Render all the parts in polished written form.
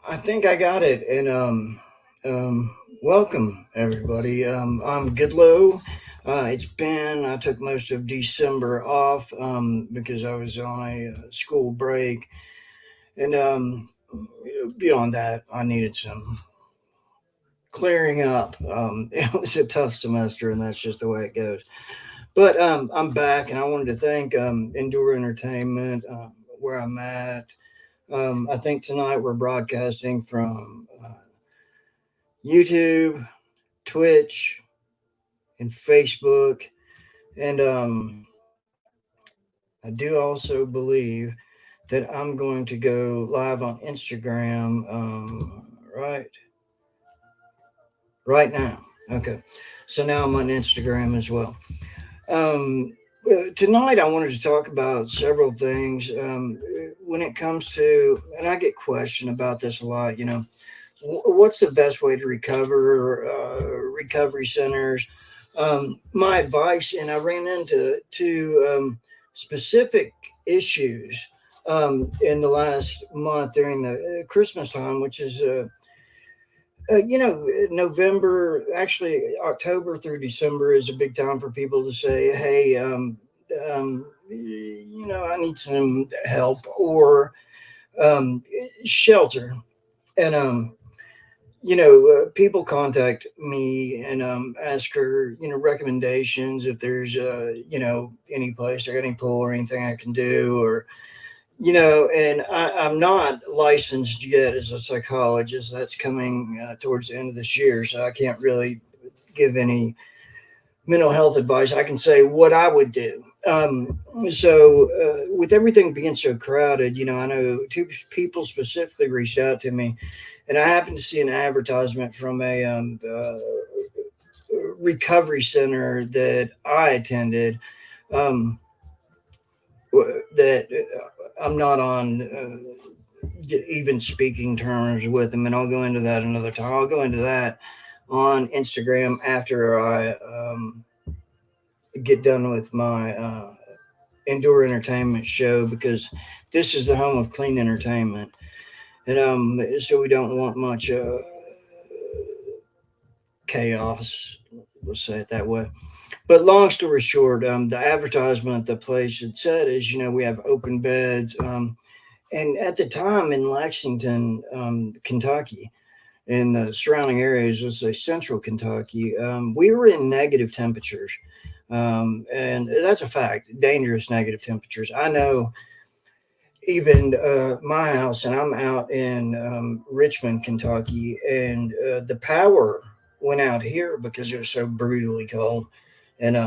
I think I got it. And welcome everybody. I'm Goodlow. I took most of December off because I was on a school break, and beyond that, I needed some clearing up. It was a tough semester, and that's just the way it goes. But I'm back, and I wanted to thank Endure Entertainment, where I'm at. I think tonight we're broadcasting from YouTube, Twitch, and Facebook. And I do also believe that I'm going to go live on Instagram right now. Okay. So now I'm on Instagram as well. Um, Tonight, I wanted to talk about several things when it comes to, and I get questioned about this a lot. What's the best way to recover? Recovery centers. My advice, and I ran into specific issues in the last month during the Christmas time, which is November, actually October through December is a big time for people to say, hey, I need some help or um, shelter. And people contact me and ask her, recommendations if there's, any place I got any pull or anything I can do, or and I'm not licensed yet as a psychologist. That's coming towards the end of this year, so I can't really give any mental health advice. I can say what I would do. With everything being so crowded, I know two people specifically reached out to me, and I happened to see an advertisement from a recovery center that I attended. Um, that I'm not on even speaking terms with them, and I'll go into that another time. I'll go into that on Instagram after I get done with my indoor entertainment show, because this is the home of clean entertainment, and so we don't want much chaos. Let's say it that way. But long story short, the advertisement the place had said is, we have open beds. And at the time in Lexington, Kentucky, in the surrounding areas, let's say central Kentucky, we were in negative temperatures. And that's a fact, dangerous negative temperatures. I know even my house, and I'm out in Richmond, Kentucky, and the power went out here because it was so brutally cold. And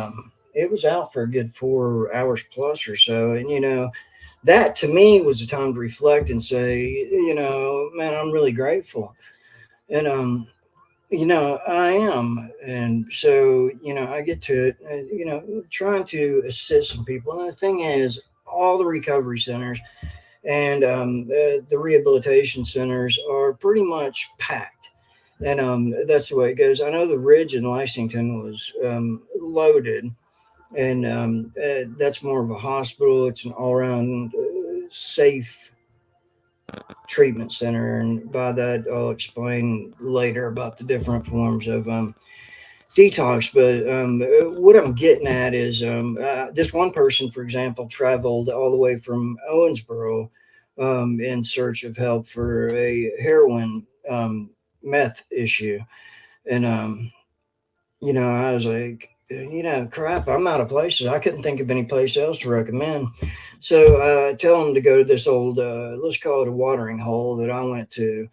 it was out for a good 4 hours plus or so. And, that to me was a time to reflect and say, man, I'm really grateful. And, I am. And so, I get to it, trying to assist some people. And the thing is, all the recovery centers and the rehabilitation centers are pretty much packed. And that's the way it goes. I know the Ridge in Lexington was loaded, and that's more of a hospital. It's an all around safe treatment center. And by that, I'll explain later about the different forms of detox. But what I'm getting at is this one person, for example, traveled all the way from Owensboro in search of help for a heroin meth issue. And, I was like, crap, I'm out of places. I couldn't think of any place else to recommend. So I tell them to go to this old, let's call it a watering hole that I went to.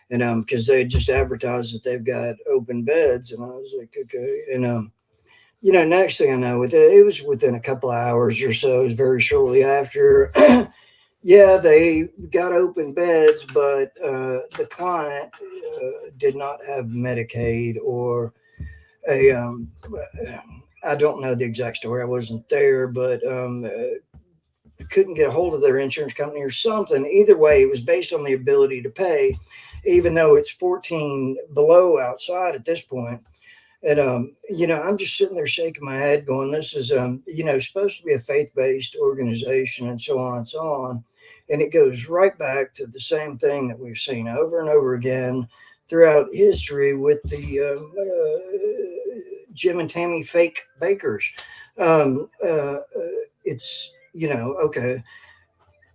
And because they had just advertised that they've got open beds, and I was like, okay. And next thing I know, it was within a couple of hours or so. It was very shortly after. Yeah, they got open beds, but the client did not have Medicaid or a. I don't know the exact story. I wasn't there, but couldn't get a hold of their insurance company or something. Either way, it was based on the ability to pay, even though it's 14 below outside at this point. And I'm just sitting there shaking my head, going, "This is, supposed to be a faith-based organization, and so on and so on." And it goes right back to the same thing that we've seen over and over again throughout history with the Jim and Tammy fake bakers. It's okay,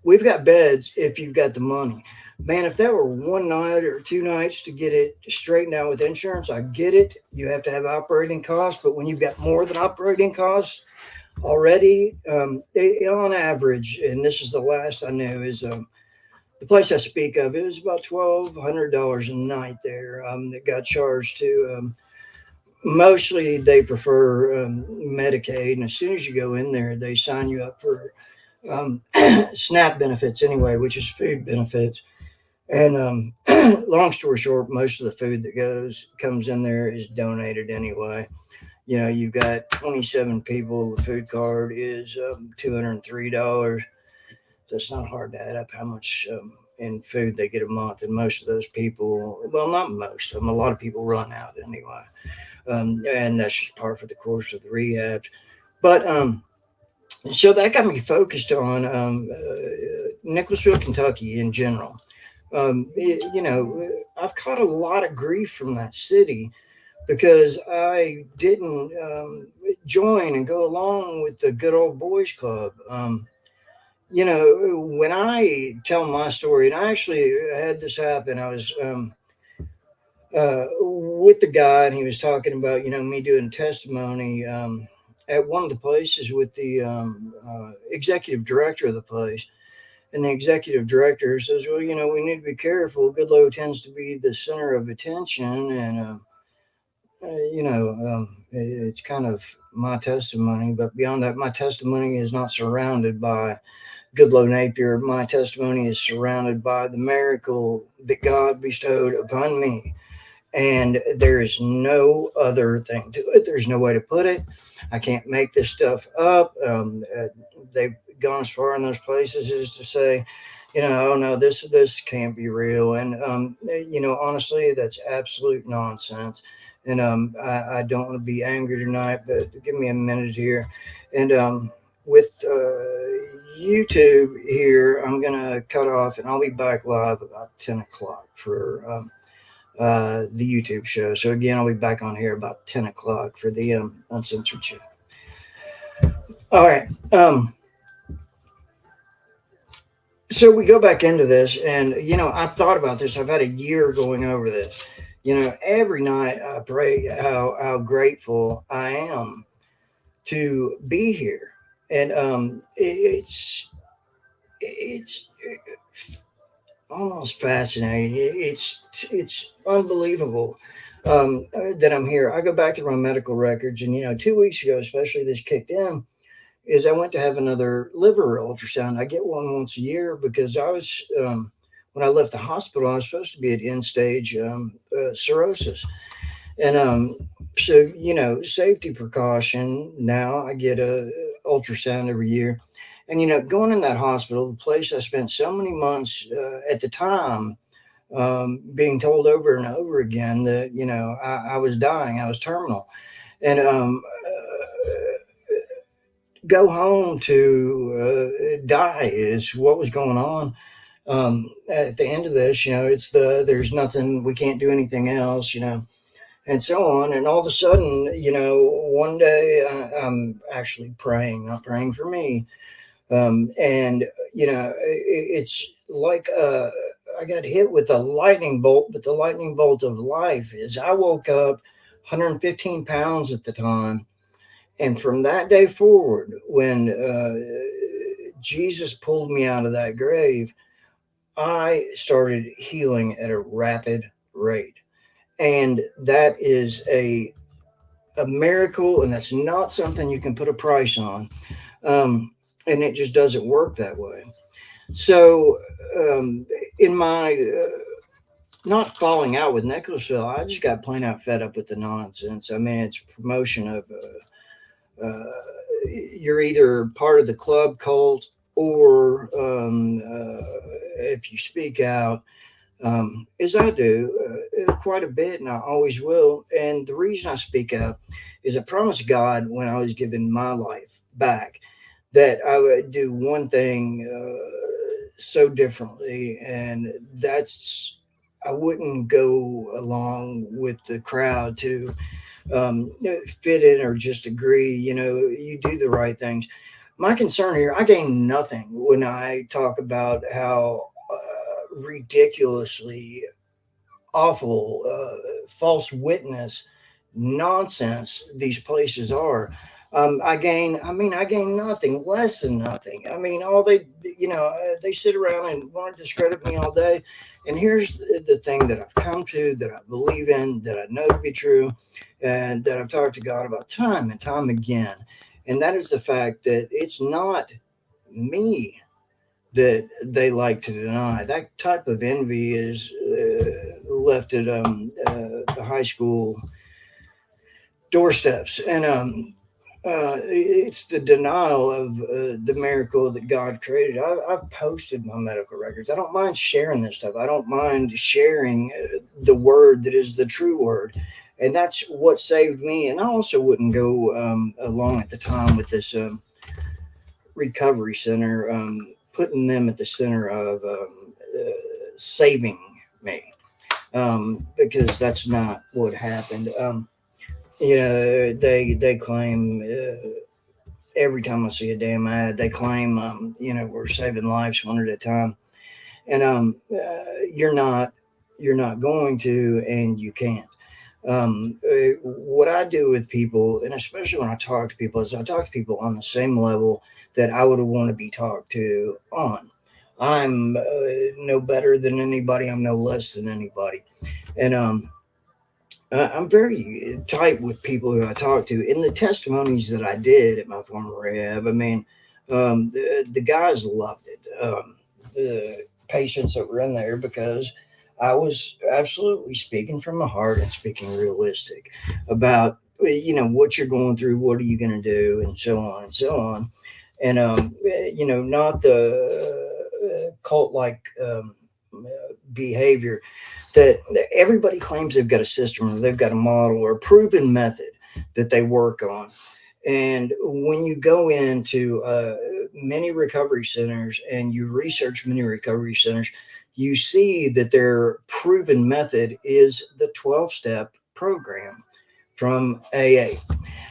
we've got beds if you've got the money. Man, if that were one night or two nights to get it straightened out with insurance, I get it. You have to have operating costs, but when you've got more than operating costs already, on average, and this is the last I knew, is the place I speak of, it was about $1,200 a night there that got charged to. Mostly they prefer Medicaid, and as soon as you go in there, they sign you up for um, SNAP benefits anyway, which is food benefits. And long story short, most of the food that comes in there is donated anyway. You've got 27 people. The food card is $203. So it's not hard to add up how much in food they get a month. And most of those people, well, not most of them, a lot of people run out anyway. And that's just par for the course of the rehab. But so that got me focused on Nicholasville, Kentucky in general. I've caught a lot of grief from that city because I didn't join and go along with the good old boys club. When I tell my story, and I actually had this happen, I was with the guy, and he was talking about me doing testimony at one of the places with the executive director of the place. And the executive director says, "Well, we need to be careful. Goodloe tends to be the center of attention, and it's kind of my testimony. But beyond that, my testimony is not surrounded by Goodloe Napier. My testimony is surrounded by the miracle that God bestowed upon me." And there is no other thing to it. There's no way to put it. I can't make this stuff up. They've gone as far in those places as to say, oh no, this can't be real. And honestly, that's absolute nonsense. And I don't want to be angry tonight, but give me a minute here. And with YouTube here, I'm gonna cut off, and I'll be back live about 10 o'clock for the YouTube show. So again, I'll be back on here about 10 o'clock for the uncensored show. All right. So we go back into this, and I've thought about this. I've had a year going over this. Every night I pray how grateful I am to be here, and it's almost fascinating. It's unbelievable that I'm here. I go back through my medical records, and 2 weeks ago, especially, this kicked in. Is I went to have another liver ultrasound. I get one once a year because I was when I left the hospital, I was supposed to be at end stage cirrhosis, and so safety precaution. Now I get a ultrasound every year, and going in that hospital, the place I spent so many months at the time, being told over and over again that I was dying, I was terminal, and go home to die is what was going on. At the end of this, it's there's nothing, we can't do anything else, and so on. And all of a sudden, one day I'm actually praying, not praying for me. And, it's like I got hit with a lightning bolt, but the lightning bolt of life is I woke up 115 pounds at the time. And from that day forward, when Jesus pulled me out of that grave, I started healing at a rapid rate. And that is a miracle, and that's not something you can put a price on. And it just doesn't work that way. So, in my not falling out with Nicholasville, I just got plain out fed up with the nonsense. I mean, it's promotion of you're either part of the club cult, or if you speak out, as I do quite a bit, and I always will. And the reason I speak up is I promised God when I was giving my life back that I would do one thing so differently, and that's I wouldn't go along with the crowd to fit in or just agree. You do the right things. My concern here, I gain nothing when I talk about how ridiculously awful, false witness nonsense these places are. I gain nothing, less than nothing. I mean, all they sit around and want to discredit me all day. And here's the thing that I've come to, that I believe in, that I know to be true, and that I've talked to God about time and time again. And that is the fact that it's not me that they like to deny. That type of envy is left at the high school doorsteps, and it's the denial of the miracle that God created. I've posted my medical records. I don't mind sharing this stuff. I don't mind sharing the word that is the true word. And that's what saved me. And I also wouldn't go along at the time with this recovery center, putting them at the center of saving me, because that's not what happened. They claim every time I see a damn ad, they claim we're saving lives one at a time, and you're not going to, and you can't. What I do with people, and especially when I talk to people, is I talk to people on the same level that I would want to be talked to on. I'm no better than anybody. I'm no less than anybody, and I'm very tight with people who I talk to. In the testimonies that I did at my former rehab, I mean, the guys loved it. The patients that were in there, because I was absolutely speaking from my heart and speaking realistic about what you're going through, what are you going to do, and so on and so on, and not the cult like behavior that everybody claims they've got a system or they've got a model or a proven method that they work on. And when you go into many recovery centers and you research many recovery centers, you see that their proven method is the 12-step program from AA.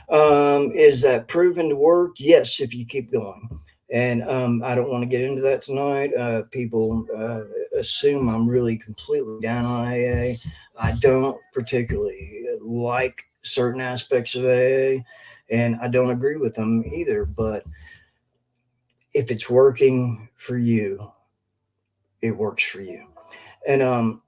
Is that proven to work? Yes, if you keep going. And I don't want to get into that tonight. People assume I'm really completely down on AA. I don't particularly like certain aspects of AA, and I don't agree with them either. But if it's working for you, it works for you. And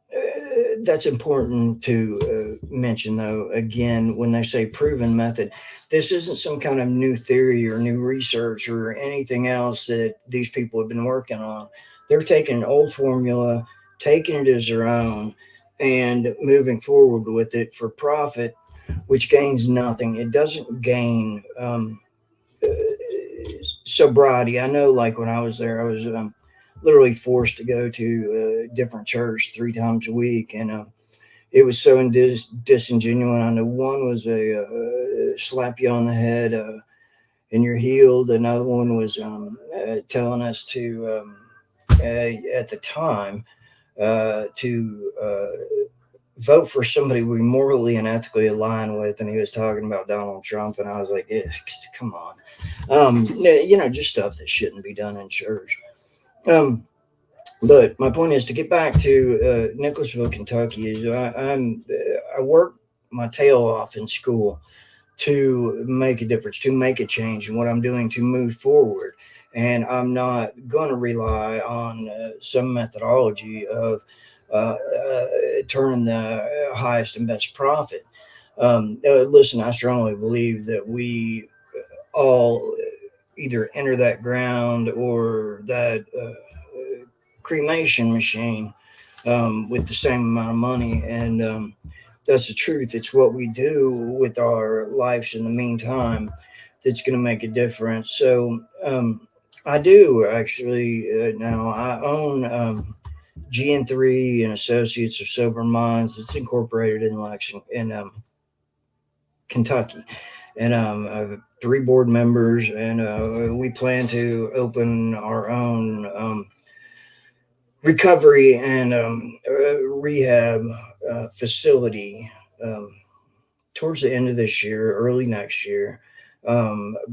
that's important to mention, though. Again, when they say proven method, this isn't some kind of new theory or new research or anything else that these people have been working on. They're taking an old formula, taking it as their own, and moving forward with it for profit, which gains nothing. It doesn't gain uh, sobriety. I know, like when I was there, I was literally forced to go to a different church 3 times a week, and it was so disingenuous. I know one was a slap you on the head and you're healed. Another one was telling us to at the time to vote for somebody we morally and ethically align with, and he was talking about Donald Trump, and I was like, come on. Just stuff that shouldn't be done in church. Um, but my point is to get back to Nicholasville, Kentucky. Is I work my tail off in school to make a difference, to make a change in what I'm doing to move forward, and I'm not going to rely on some methodology of turning the highest and best profit. Listen, I strongly believe that we all either enter that ground or that cremation machine with the same amount of money. And that's the truth. It's what we do with our lives in the meantime that's going to make a difference. So I do actually now I own GN3 and Associates of Sober Minds. It's incorporated in Lexington, in Kentucky, and I have three board members, and we plan to open our own recovery and rehab facility um, towards the end of this year, early next year.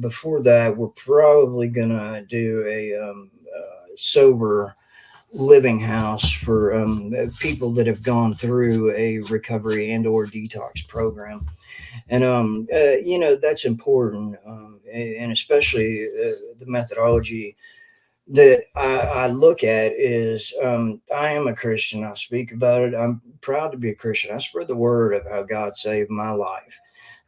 Before that, we're probably gonna do a sober living house for people that have gone through a recovery and or detox program, and that's important, and especially the methodology that I look at is I am a Christian. I speak about it. I'm proud to be a Christian. I spread the word of how God saved my life,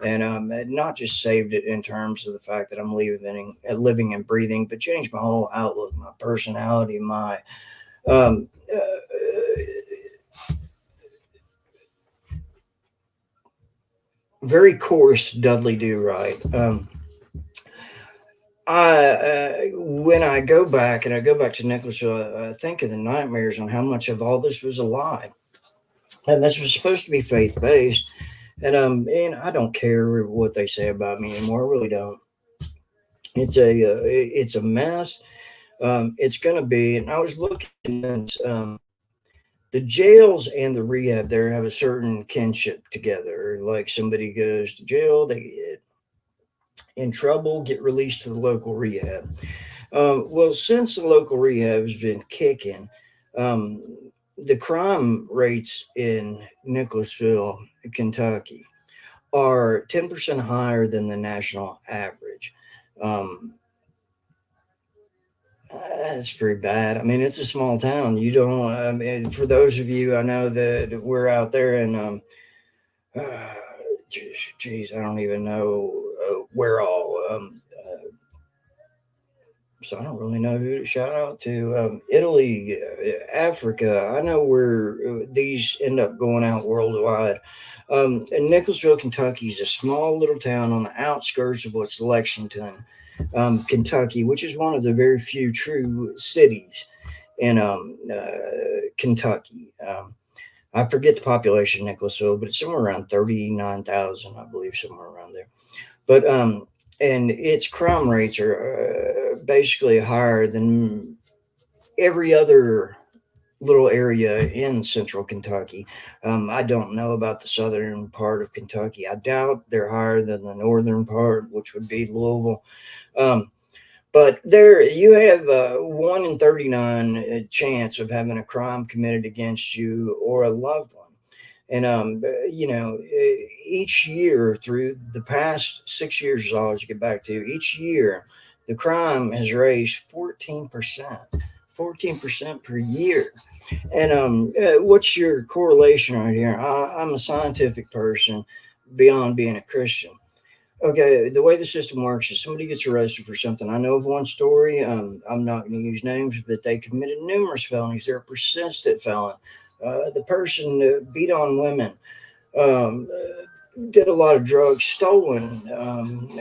and not just saved it in terms of the fact that I'm living and breathing, but changed my whole outlook, my personality, my um, very coarse Dudley Do Right. When I go back and I go back to Nicholasville, I think of the nightmares and how much of all this was a lie, and this was supposed to be faith based. And I don't care what they say about me anymore. I really don't. It's a mess. It's going to be. And I was looking at the jails and the rehab there have a certain kinship together. Like somebody goes to jail, they get in trouble, get released to the local rehab. Well, since the local rehab has been kicking, um, the crime rates in Nicholasville, Kentucky, are 10% higher than the national average. Um, that's pretty bad. I mean, it's a small town. You don't, I mean, for those of you, I know that we're out there in, uh, geez, I don't even know where all. So I don't really know who to shout out to. Italy, Africa. I know where these end up going out worldwide. And Nicholasville, Kentucky is a small little town on the outskirts of what's Lexington, Kentucky, which is one of the very few true cities in Kentucky. I forget the population of Nicholasville, but it's somewhere around 39,000, I believe, somewhere around there. But and its crime rates are basically higher than every other little area in central Kentucky. I don't know about the southern part of Kentucky. I doubt they're higher than the northern part, which would be Louisville. Um, but there you have 1 in 39 chance of having a crime committed against you or a loved one. And each year through the past 6 years, as I always get back to each year, the crime has raised 14%, 14% per year. And what's your correlation right here? I'm a scientific person beyond being a Christian. Okay, the way the system works is somebody gets arrested for something. I know of one story. I'm not going to use names, but they committed numerous felonies. They're a persistent felon. The person beat on women, did a lot of drugs, stolen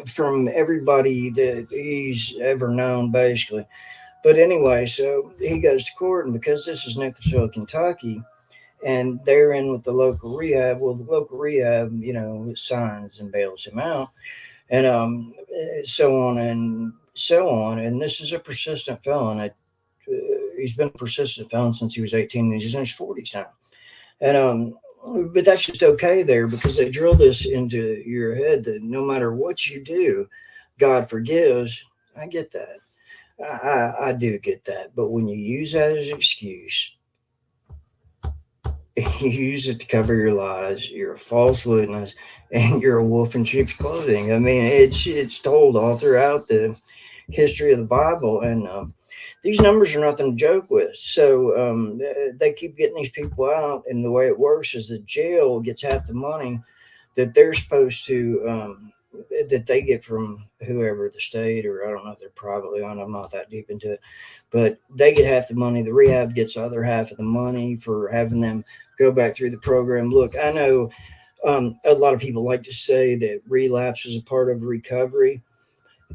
from everybody that he's ever known, basically. But anyway, so he goes to court, and because this is Nicholasville, Kentucky, and they're in with the local rehab, well, the local rehab, signs and bails him out, and so on and so on. And this is a persistent felon. He's been a persistent felon since he was 18, and he's in his 40s now. And but that's just okay there because they drill this into your head that no matter what you do, God forgives. I get that. I do get that. But when you use that as an excuse, you use it to cover your lies. You're a false witness, and you're a wolf in sheep's clothing. I mean, it's told all throughout the history of the Bible, and these numbers are nothing to joke with. So they keep getting these people out, and the way it works is the jail gets half the money that they're supposed to that they get from whoever the state, or I don't know if they're privately owned. I'm not that deep into it, but they get half the money. The rehab gets the other half of the money for having them go back through the program. Look, I know a lot of people like to say that relapse is a part of recovery.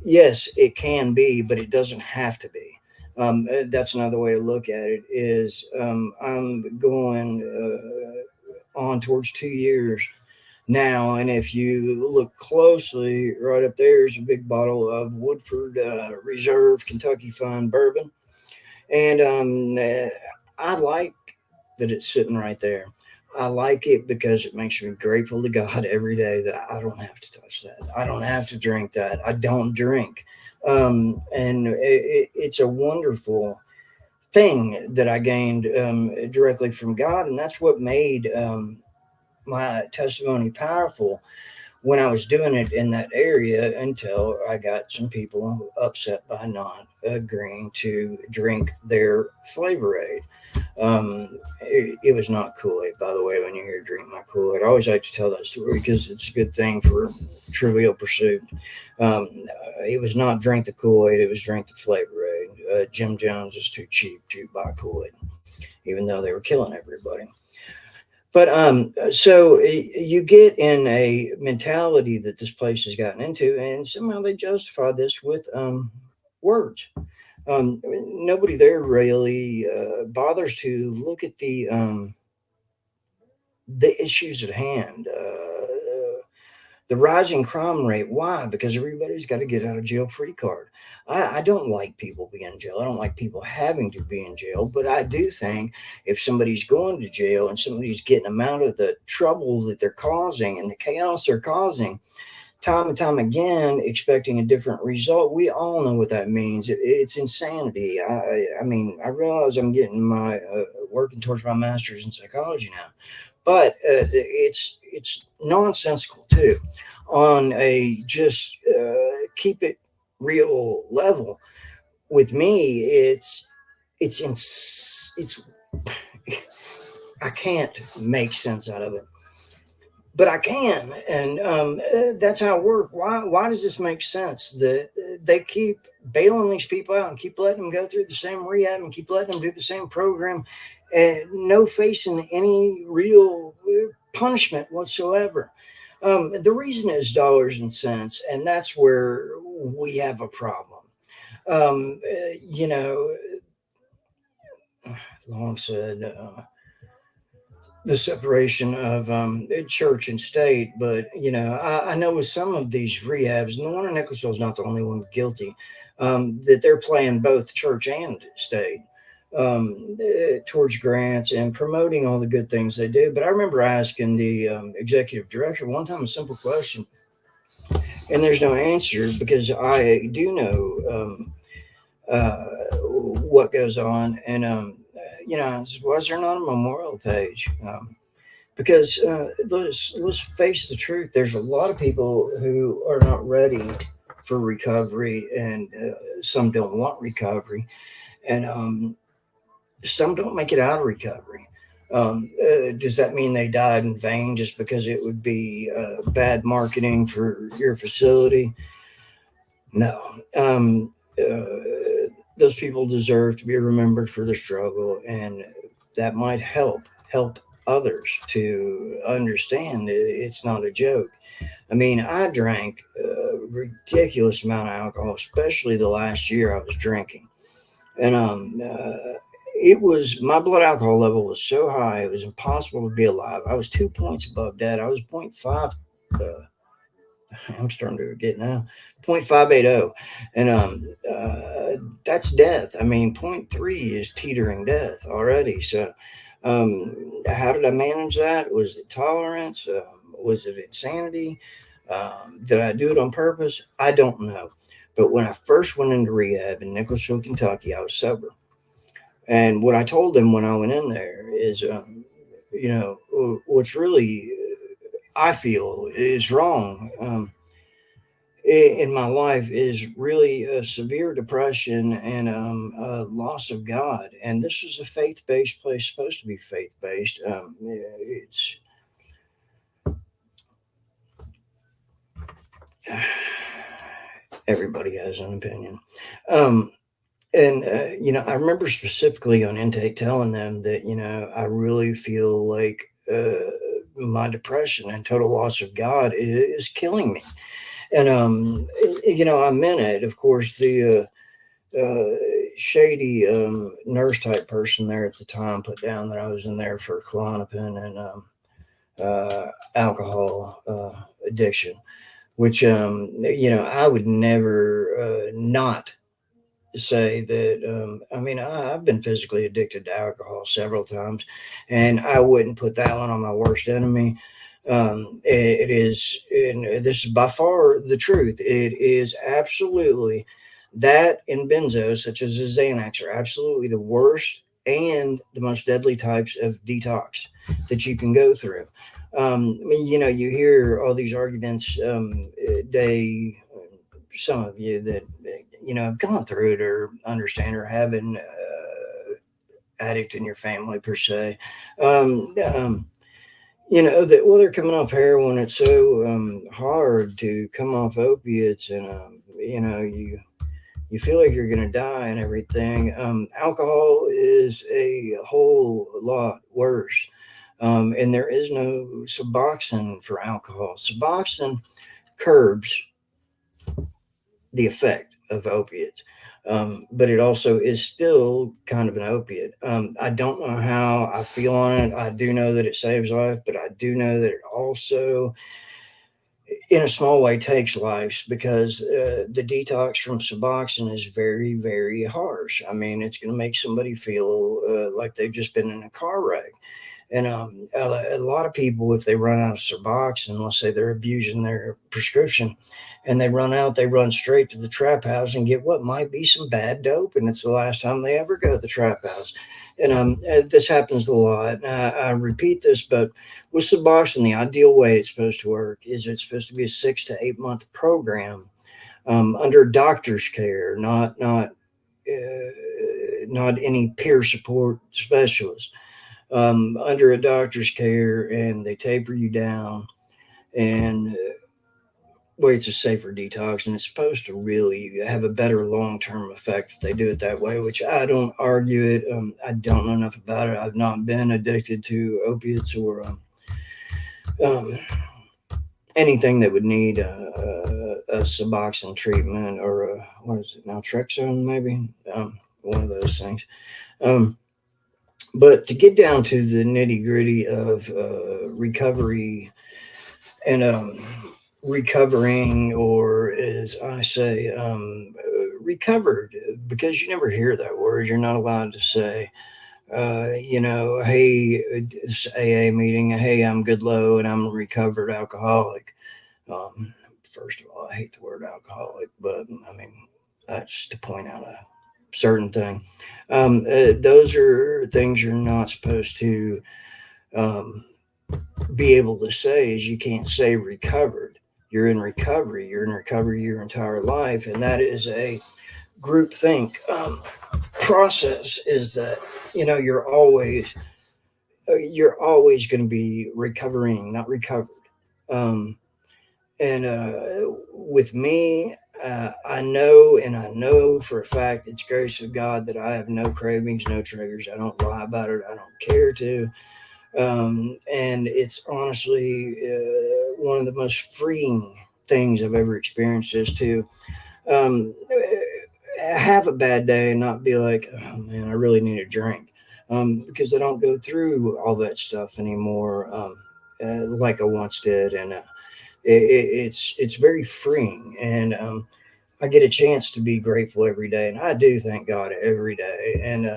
Yes, it can be, but it doesn't have to be. That's another way to look at it. Is I'm going on towards 2 years now, and if you look closely, right up there is a big bottle of Woodford Reserve Kentucky Fine Bourbon, and I like that it's sitting right there. I like it because it makes me grateful to God every day that I don't have to touch that. I don't have to drink that. I don't drink. And it's a wonderful thing that I gained directly from God. And that's what made my testimony powerful when I was doing it in that area until I got some people upset by not agreeing to drink their flavor aid. It was not Kool Aid, by the way. When you hear "drink my Kool Aid," I always like to tell that story because it's a good thing for Trivial Pursuit. It was not drink the Kool Aid; it was drink the flavor aid. Jim Jones is too cheap to buy Kool Aid, even though they were killing everybody. But so you get in a mentality that this place has gotten into, and somehow they justify this with words. Nobody there really bothers to look at the issues at hand. The rising crime rate. Why? Because everybody's got to get out of jail free card. I don't like people being in jail. I don't like people having to be in jail. But I do think if somebody's going to jail and somebody's getting them out of the trouble that they're causing and the chaos they're causing, time and time again, expecting a different result. We all know what that means. It's insanity. I mean, I realize I'm getting my working towards my master's in psychology now, but it's nonsensical too. On a just keep it real level with me, it's I can't make sense out of it, but I can, and that's how it works. Why does this make sense? That they keep bailing these people out and keep letting them go through the same rehab and keep letting them do the same program, and no facing any real punishment whatsoever. The reason is dollars and cents, and that's where we have a problem. You know, Long said. The separation of church and state. But I know with some of these rehabs, and the one in Nicholasville is not the only one guilty, that they're playing both church and state towards grants and promoting all the good things they do. But I remember asking the executive director one time a simple question, and there's no answer because I do know uh, what goes on. And I said, why is there not a memorial page? Because let's face the truth. There's a lot of people who are not ready for recovery, and some don't want recovery, and some don't make it out of recovery. Does that mean they died in vain just because it would be bad marketing for your facility? No. Those people deserve to be remembered for their struggle, and that might help others to understand it's not a joke. I mean, I drank a ridiculous amount of alcohol, especially the last year I was drinking, and it was my blood alcohol level was so high it was impossible to be alive. I was 2 points above dead. I was point 0.5. I'm starting to get now. 0.580, and that's death. I mean, point 0.3 is teetering death already. So, how did I manage that? Was it tolerance? Was it insanity? Did I do it on purpose? I don't know. But when I first went into rehab in Nicholasville, Kentucky, I was sober. And what I told them when I went in there is, what's really I feel is wrong. In my life is really a severe depression and a loss of God. And this is a faith based place, supposed to be faith based. It's everybody has an opinion. Um, and I remember specifically on intake telling them that I really feel like my depression and total loss of God is killing me. And I meant it. Of course, the shady nurse type person there at the time put down that I was in there for Klonopin and alcohol addiction, which I would never not say that. I mean, I've been physically addicted to alcohol several times, and I wouldn't put that one on my worst enemy. It is, and this is by far the truth. It is absolutely that, and benzos, such as the Xanax, are absolutely the worst and the most deadly types of detox that you can go through. I mean, you hear all these arguments. Some of you that have gone through it or understand or have an addict in your family per se. That, well, they're coming off heroin. It's so hard to come off opiates, and you feel like you're going to die and everything. Alcohol is a whole lot worse. And there is no Suboxone for alcohol. Suboxone curbs the effect of opiates. But it also is still kind of an opiate. I don't know how I feel on it. I do know that it saves life, but I do know that it also, in a small way, takes lives because the detox from Suboxone is very, very harsh. I mean, it's going to make somebody feel like they've just been in a car wreck. And a lot of people, if they run out of Suboxone, let's say they're abusing their prescription, and they run out, they run straight to the trap house and get what might be some bad dope, and it's the last time they ever go to the trap house. And this happens a lot. I repeat this, but with Suboxone, the ideal way it's supposed to work is it's supposed to be a 6 to 8 month program under doctor's care, not any peer support specialist, under a doctor's care, and they taper you down. And well, it's a safer detox, and it's supposed to really have a better long term effect if they do it that way, which I don't argue it. I don't know enough about it. I've not been addicted to opiates or um, anything that would need a Suboxone treatment or what is it, naltrexone, maybe? One of those things. Um, but to get down to the nitty gritty of recovery and recovering, or as I say, recovered, because you never hear that word. You're not allowed to say, hey, it's AA meeting. Hey, I'm good low and I'm a recovered alcoholic. First of all, I hate the word alcoholic, but I mean, that's to point out a certain thing. Those are things you're not supposed to um, be able to say, is you can't say recovered. You're in recovery. You're in recovery your entire life, and that is a group think process. Is that you're always going to be recovering, not recovered. Um, and with me, I know for a fact it's grace of God that I have no cravings, no triggers. I don't lie about it. I don't care to. And it's honestly one of the most freeing things I've ever experienced is to have a bad day and not be like, oh man, I really need a drink, because I don't go through all that stuff anymore like I once did, and it's very freeing, and I get a chance to be grateful every day, and I do thank God every day, and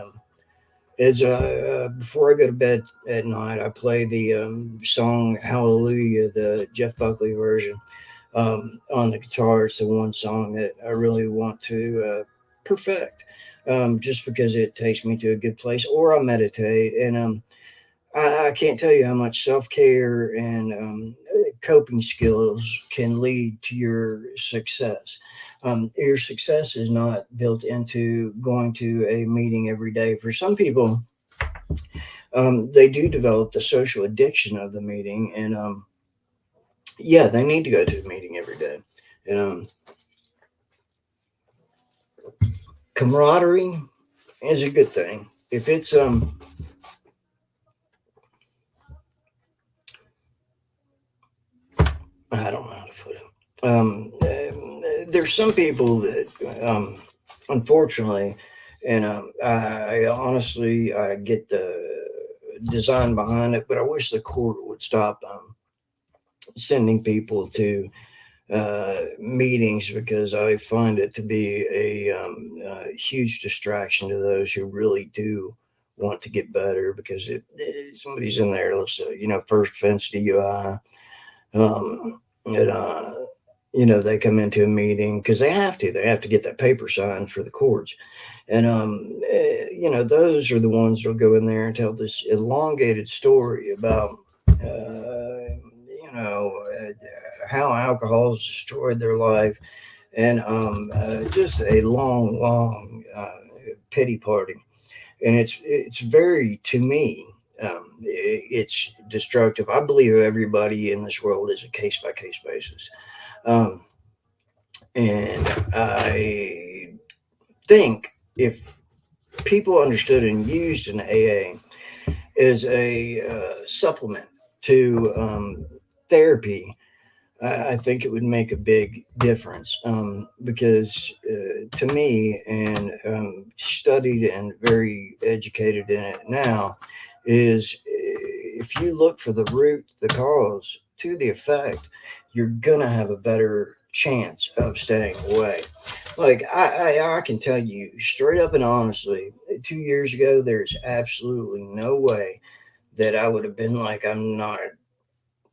is before I go to bed at night, I play the song Hallelujah, the Jeff Buckley version, on the guitar. It's the one song that I really want to perfect, just because it takes me to a good place, or I meditate. And I can't tell you how much self care and coping skills can lead to your success. Your success is not built into going to a meeting every day. For some people, they do develop the social addiction of the meeting, and yeah, they need to go to a meeting every day. And camaraderie is a good thing. If it's I don't know how to put it. There's some people that, unfortunately, And I honestly, I get the design behind it, but I wish the court would stop sending people to meetings, because I find it to be a huge distraction to those who really do want to get better. Because somebody's in there, let's say, first offense DUI, and they come into a meeting because they have to get that paper signed for the courts. And those are the ones that'll go in there and tell this elongated story about how alcohol has destroyed their life, and just a long pity party. And it's very, to me, it's destructive. I believe everybody in this world is a case by case basis. um, and I think if people understood and used an AA as a supplement to therapy, I think it would make a big difference, because to me, and studied and very educated in it now, is if you look for the root, the cause to the effect, you're gonna have a better chance of staying away. Like I can tell you straight up and honestly, 2 years ago, there's absolutely no way that I would have been like, I'm not.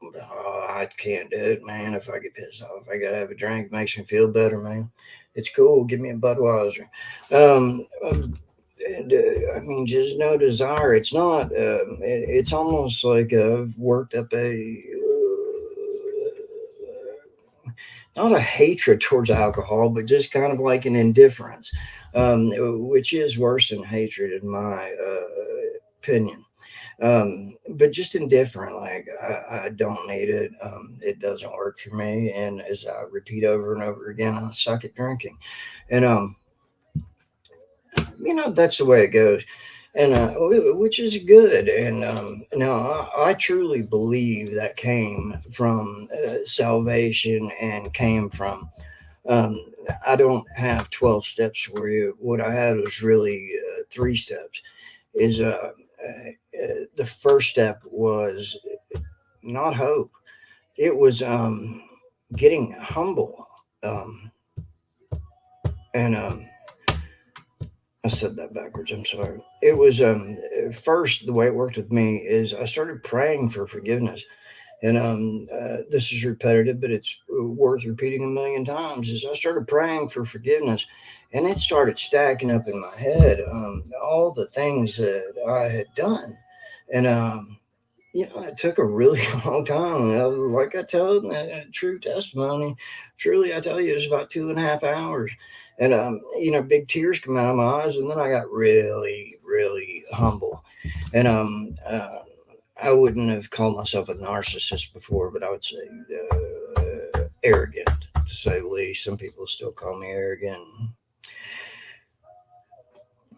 Oh, I can't do it, man. If I get pissed off, I gotta have a drink. Makes me feel better, man. It's cool. Give me a Budweiser. And I mean, just no desire. It's not. It's almost like I've worked up a not a hatred towards alcohol, but just kind of like an indifference, which is worse than hatred in my opinion. But just indifferent. Like I don't need it. It doesn't work for me. And as I repeat over and over again, I suck at drinking. And that's the way it goes. And which is good. And now I truly believe that came from salvation, and came from. Um, I don't have 12 steps for you. What I had was really 3 steps. Is The first step was not hope. It was getting humble. Um, and I said that backwards. I'm sorry. It was first, the way it worked with me is I started praying for forgiveness. And this is repetitive, but it's worth repeating a million times. Is I started praying for forgiveness, and it started stacking up in my head, all the things that I had done. And it took a really long time. Like I told, true testimony. Truly, I tell you, it was about 2.5 hours, and big tears come out of my eyes, and then I got really, really humble, and I wouldn't have called myself a narcissist before, but I would say arrogant, to say the least. Some people still call me arrogant.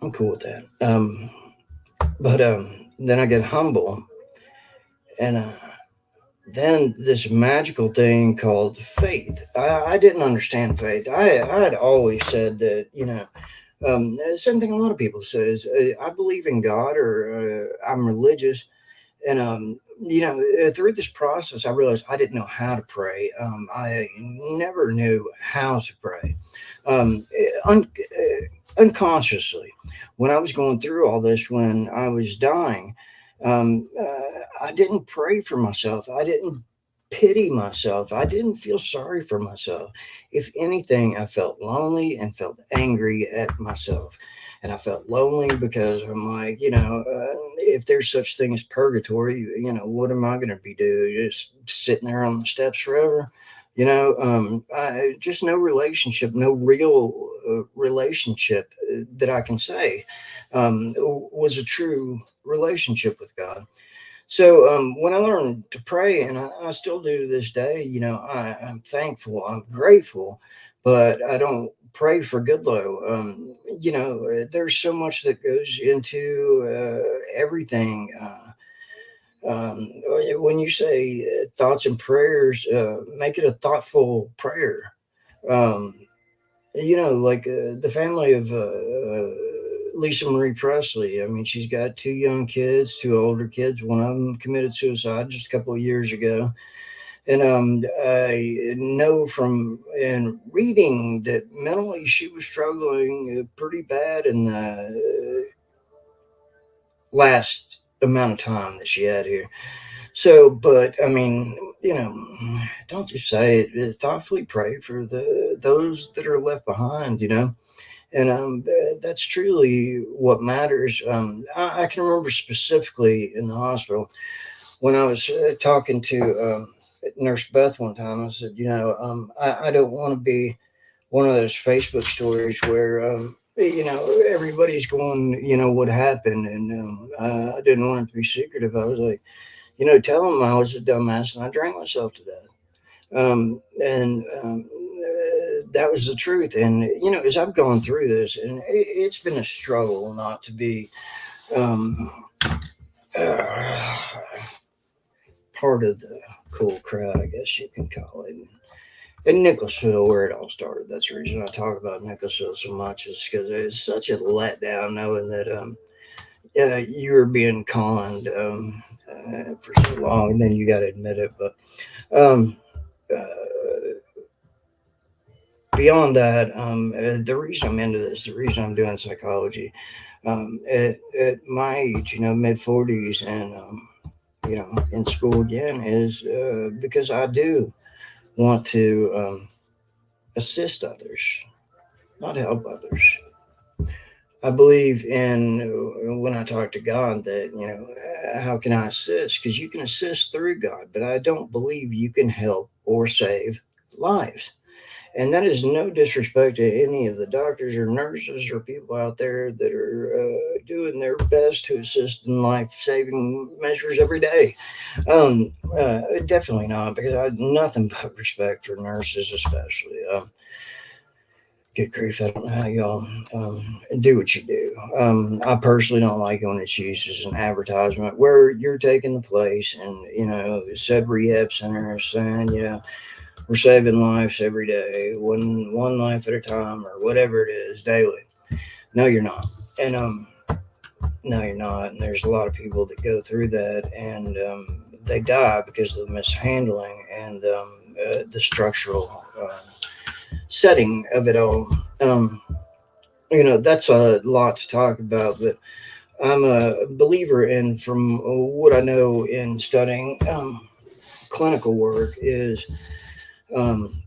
I'm cool with that. But then I get humble, and then this magical thing called faith. I didn't understand faith. I had always said that, same thing a lot of people says. I believe in God, or I'm religious. And through this process, I realized I didn't know how to pray. I never knew how to pray. Unconsciously, when I was going through all this, when I was dying, I didn't pray for myself. I didn't pity myself. I didn't feel sorry for myself. If anything, I felt lonely and felt angry at myself. And I felt lonely because I'm like, if there's such thing as purgatory, what am I going to be doing? Just sitting there on the steps forever? Just no relationship, no real relationship that I can say was a true relationship with God. So when I learned to pray, and I still do to this day, I'm thankful, I'm grateful, but I don't pray for Goodlow. There's so much that goes into everything. When you say thoughts and prayers, make it a thoughtful prayer. Um, like the family of Lisa Marie Presley. I mean, she's got two young kids, two older kids. One of them committed suicide just a couple of years ago. And I know from and reading that mentally she was struggling pretty bad in the last amount of time that she had here. So, but I mean, you know, don't just say it. Thoughtfully pray for those that are left behind. And that's truly what matters. I can remember specifically in the hospital when I was talking to Nurse Beth one time. I said, I don't want to be one of those Facebook stories where everybody's going, what happened, and I didn't want it to be secretive. I was like, tell them I was a dumbass and I drank myself to death. That was the truth. And as I've gone through this, and it's been a struggle not to be um, uh, part of the cool crowd, I guess you can call it. In Nicholasville, where it all started. That's the reason I talk about Nicholasville so much, is because it's such a letdown knowing that you were being conned for so long, and then you got to admit it. But um, uh, beyond that, the reason I'm into this, the reason I'm doing psychology, at my age, mid 40s, and in school again, is because I do want to assist others, not help others. I believe in when I talk to God that, how can I assist? Because you can assist through God, but I don't believe you can help or save lives. And that is no disrespect to any of the doctors or nurses or people out there that are doing their best to assist in life saving measures every day. Definitely not, because I have nothing but respect for nurses, especially. Good grief, I don't know how y'all do what you do. I personally don't like it when it's used as an advertisement where you're taking the place and, said rehab center is saying, we're saving lives every day, one life at a time, or whatever it is, daily. No, you're not. And no, you're not. And there's a lot of people that go through that, and they die because of the mishandling and the structural setting of it all. Um, that's a lot to talk about, but I'm a believer in, from what I know in studying clinical work, is um,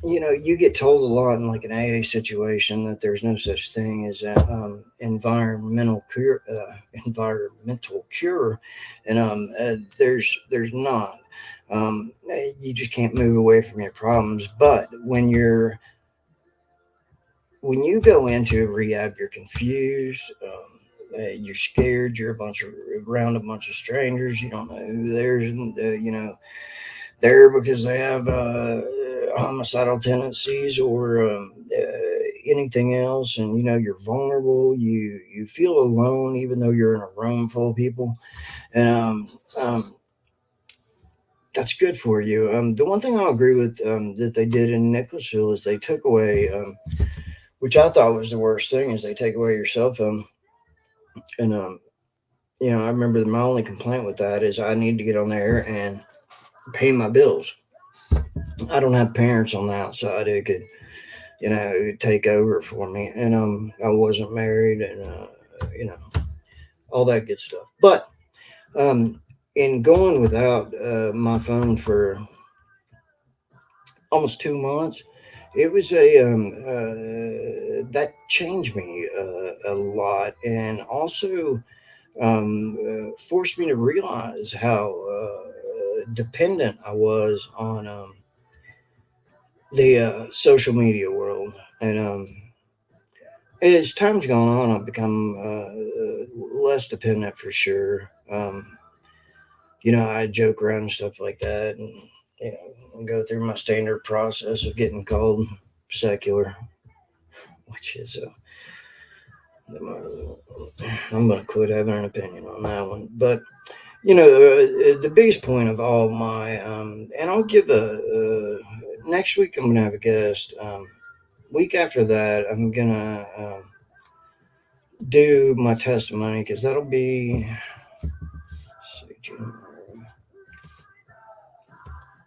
you get told a lot in like an AA situation that there's no such thing as a environmental cure, and there's not. You just can't move away from your problems. But when you go into rehab, you're confused. You're scared. You're around a bunch of strangers. You don't know who there's, there because they have homicidal tendencies or anything else, and you're vulnerable. You feel alone, even though you're in a room full of people, and that's good for you. The one thing I'll agree with that they did in Nicholasville is they took away, which I thought was the worst thing, is they take away your cell phone. And I remember my only complaint with that is I need to get on there and pay my bills. I don't have parents on the outside who could, take over for me. And I wasn't married, and all that good stuff. But um, in going without my phone for almost 2 months, it was that changed me a lot, and also forced me to realize how dependent I was on the social media world. And as time's gone on, I've become less dependent for sure. I joke around and stuff like that, and go through my standard process of getting called secular, which is I'm going to quit having an opinion on that one. But the biggest point of all my and I'll give next week I'm going to have a guest. Week after that, I'm gonna do my testimony because that'll be,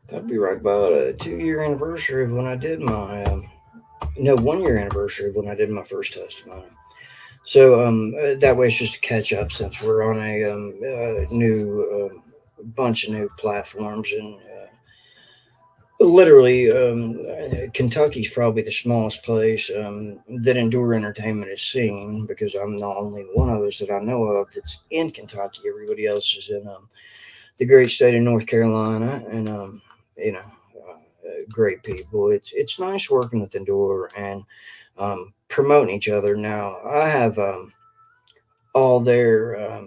that'll be right about a 2 year anniversary of when I did my no 1 year anniversary of when I did my first testimony. So that way it's just a catch up since we're on a new bunch of new platforms and literally Kentucky's probably the smallest place that Endure Entertainment is seen because I'm the only one of us that I know of that's in Kentucky. Everybody else is in the great state of North Carolina, and you know, great people. It's nice working with Endure and promoting each other. Now I have all their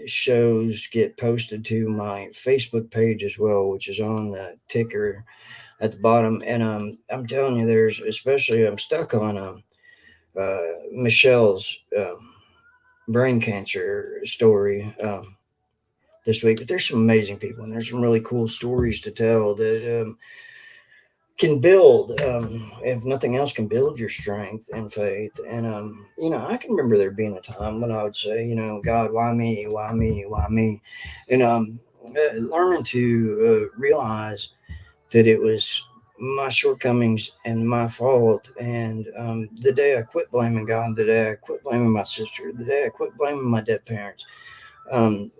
shows get posted to my Facebook page as well, which is on the ticker at the bottom. And I'm telling you, there's especially I'm stuck on Michelle's brain cancer story this week. But there's some amazing people, and there's some really cool stories to tell that can build, if nothing else, can build your strength and faith. And I can remember there being a time when I would say, God, why me? Why me? Why me? And learning to realize that it was my shortcomings and my fault. And the day I quit blaming God, the day I quit blaming my sister, the day I quit blaming my dead parents, and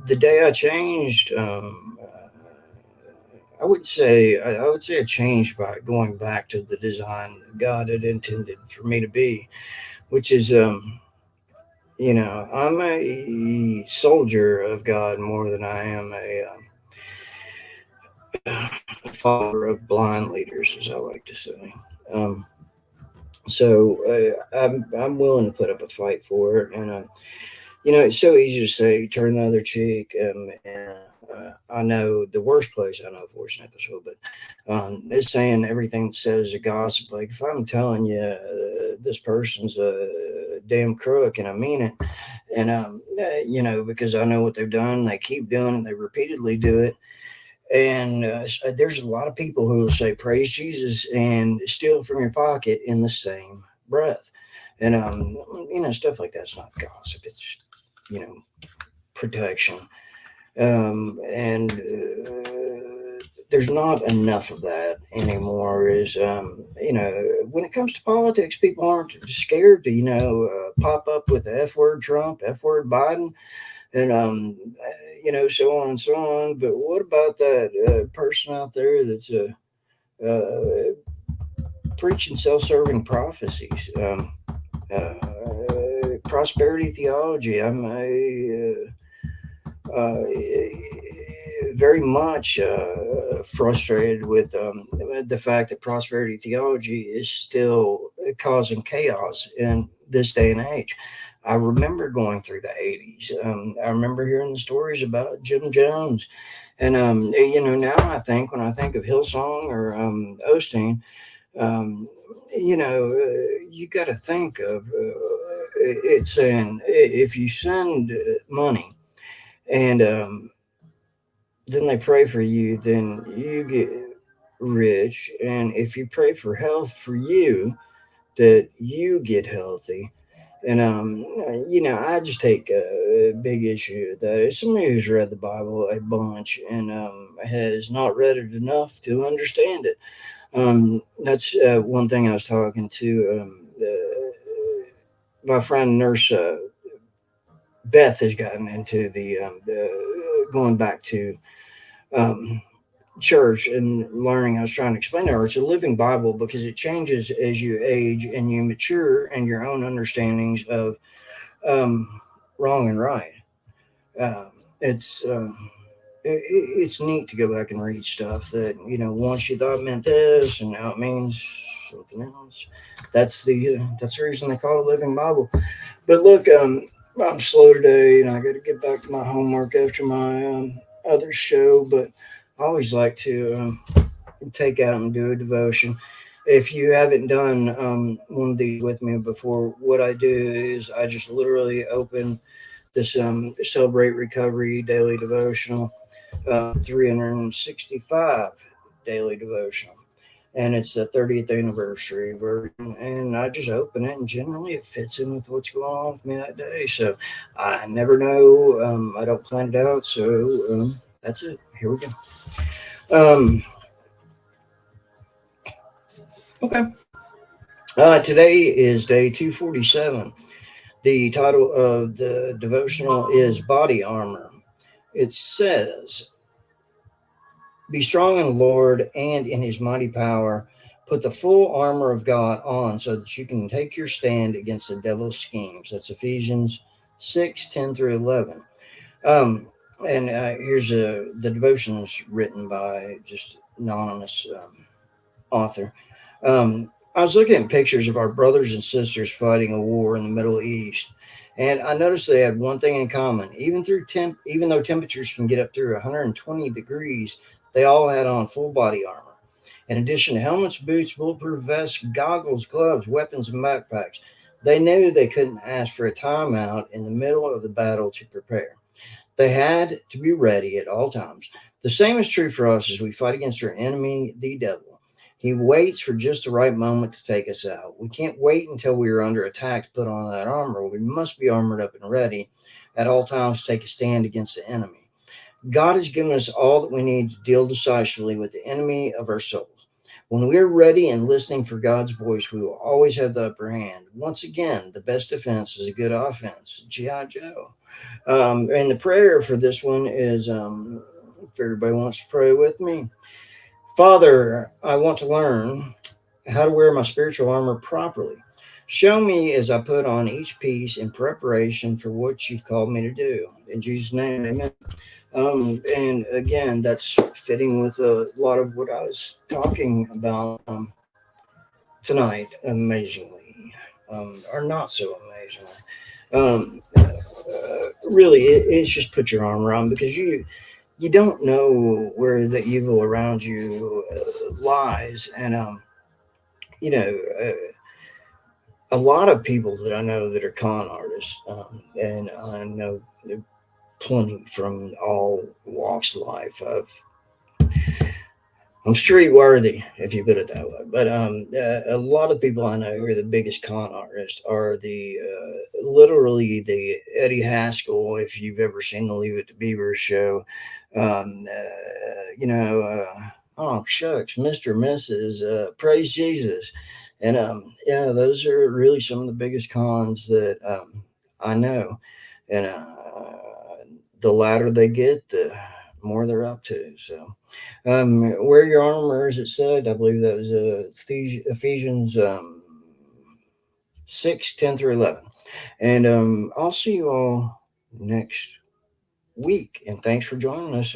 the day I changed, I would say I changed by going back to the design God had intended for me to be, which is I'm a soldier of God more than I am a follower of blind leaders, as I like to say. Um, I'm willing to put up a fight for it, and it's so easy to say turn the other cheek. I know the worst place I know for is Nicholasville, but it's saying everything that says a gossip. Like if I'm telling you this person's a damn crook, and I mean it, and because I know what they've done, they keep doing it, they repeatedly do it. And there's a lot of people who will say praise Jesus and steal from your pocket in the same breath, and stuff like that's not gossip. It's you know protection, and there's not enough of that anymore. Is when it comes to politics, people aren't scared to pop up with the F word Trump, F word Biden, and so on and so on. But what about that person out there that's preaching self-serving prophecies, prosperity theology? I'm a very much frustrated with the fact that prosperity theology is still causing chaos in this day and age. I remember going through the 80s. I remember hearing the stories about Jim Jones. And, now when I think of Hillsong or Osteen, um, you got to think of it's saying if you send money and then they pray for you, then you get rich. And if you pray for health for you, that you get healthy. And I just take a big issue with that. As somebody who's read the Bible a bunch and has not read it enough to understand it. That's one thing I was talking to my friend nurse Beth has gotten into the going back to um, church and learning. I was trying to explain to her it's a living Bible because it changes as you age and you mature and your own understandings of um, wrong and right. Um, it's it's neat to go back and read stuff that once you thought meant this and now it means something else. That's the reason they call it a living Bible. But look, I'm slow today, and I got to get back to my homework after my other show. But I always like to take out and do a devotion. If you haven't done one of these with me before, what I do is I just literally open this Celebrate Recovery daily devotional, 365 daily devotional. and it's the 30th anniversary version. And I just open it, and generally it fits in with what's going on with me that day. So I never know. I don't plan it out. So that's it. Here we go. Okay. Today is day 247. The title of the devotional is Body Armor. It says, be strong in the Lord and in his mighty power. Put the full armor of God on so that you can take your stand against the devil's schemes. That's Ephesians 6:10 through 11. Um, and here's the devotion is written by just anonymous author. I was looking at pictures of our brothers and sisters fighting a war in the Middle East, and I noticed they had one thing in common. Even though temperatures can get up through 120 degrees, they all had on full body armor. In addition to helmets, boots, bulletproof vests, goggles, gloves, weapons, and backpacks, they knew they couldn't ask for a timeout in the middle of the battle to prepare. They had to be ready at all times. The same is true for us as we fight against our enemy, the devil. He waits for just the right moment to take us out. We can't wait until we are under attack to put on that armor. We must be armored up and ready at all times to take a stand against the enemy. God has given us all that we need to deal decisively with the enemy of our souls. When we're ready and listening for God's voice, we will always have the upper hand. Once again, the best defense is a good offense. G.I. Joe. And the prayer for this one is if everybody wants to pray with me. Father, I want to learn how to wear my spiritual armor properly. Show me as I put on each piece in preparation for what you've called me to do. In Jesus' name, amen. And again, that's fitting with a lot of what I was talking about tonight, amazingly, or not so amazingly. Really, it's just put your armor on because you don't know where the evil around you lies, and you know. A lot of people that I know that are con artists, and I know plenty from all walks of life. I'm street worthy, if you put it that way. But a lot of people I know who are the biggest con artists are the literally the Eddie Haskell. If you've ever seen the Leave It to Beaver show, you know, oh shucks, Mister, Mrs. Praise Jesus, and yeah, those are really some of the biggest cons that I know, and the louder they get, the more they're up to. So. Wear your armor, as it said. I believe that was Ephesians 6:10 through 11. And I'll see you all next week. And thanks for joining us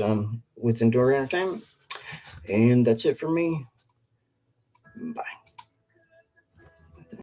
with Endure Entertainment. And that's it for me. Bye.